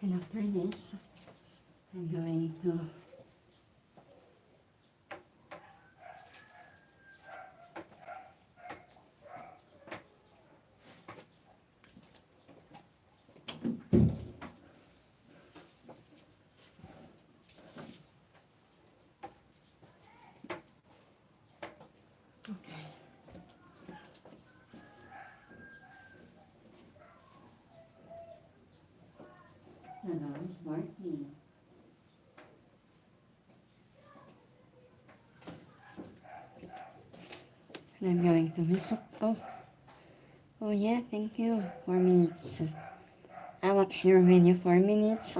And after this, I'm going to okay. The door is working. And I'm going to visit. Oh yeah, thank you. 4 minutes. I watched your video 4 minutes.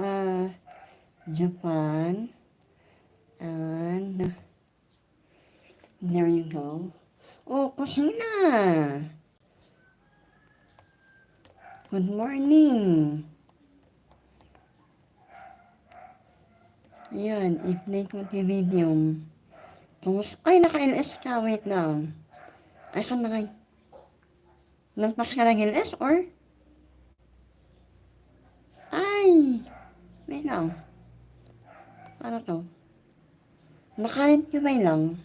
Japan. And there you go. Oh, kusina. Good morning. Yan, i-play ko yung video. Ay, naka-LS ka. Wait lang. Ay, saan na kayo? Nagpas ka ng LS or? Ay! Wait lang. Ano to? Nakalit ka ba lang?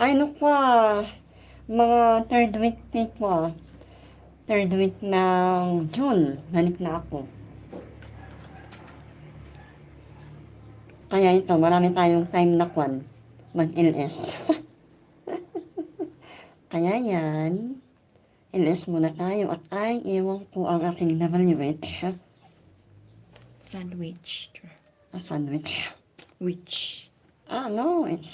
Ay, ano ka? Mga third week take ko. Third week ng June. Nanik na ako. Kaya ito, marami tayong time na kwan. Mag-LS. Kaya yan. LS muna tayo at ay iwan ko ang aking WH. Sandwich. A sandwich. Which? No, it's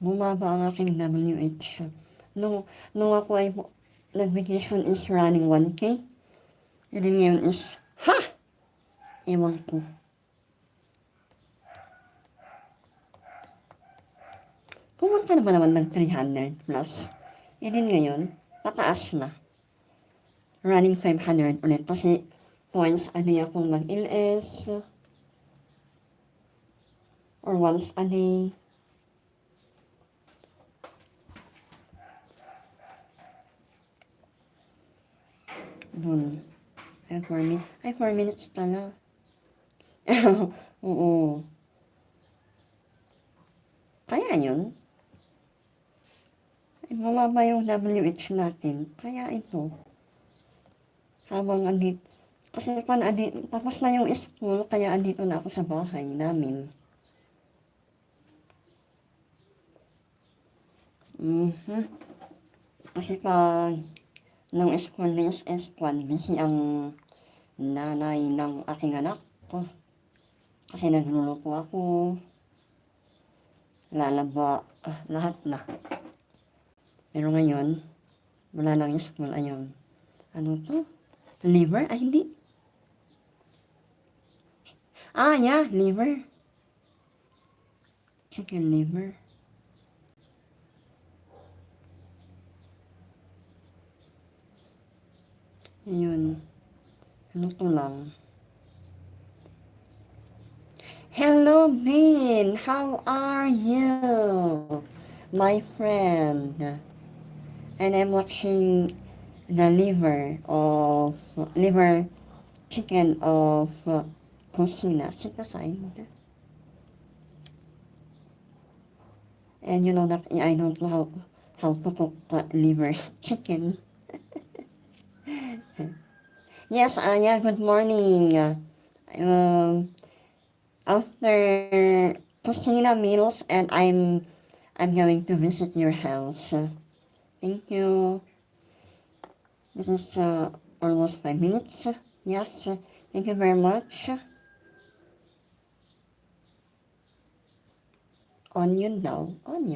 bumaba ang aking WH. Nung ako ay nag-vacation is running 1K. Yun ngayon is, ewan ko. Pumunta na ba naman ng 300 plus? Yun ngayon, pataas na. Running 500 ulit kasi twice a day akong mag-LS or once a day. Dun. Ay, 4 minutes pala. Oo. Kaya yun. Ay, mababa yung WH natin. Kaya ito. Habang andito. Kasi tapos na yung school, kaya andito na ako sa bahay namin. Kasi pag nung school days is busy ang nanay ng aking anak ko. Kasi nagluluto ako. Lalaba, lahat na. Pero ngayon, wala nang school, ayun. Ano to? Liver? Ay, hindi. Yeah, liver. Chicken liver. Ayun. Luto lang. Hello, Vin. How are you? My friend. And I'm watching the liver chicken of Kusina. Sit aside. And you know that I don't know how to cook liver chicken. Yes, yeah, good morning. After Kusina meals and I'm going to visit your house. Thank you. This is almost 5 minutes. Yes, thank you very much. Onion daw. Onion.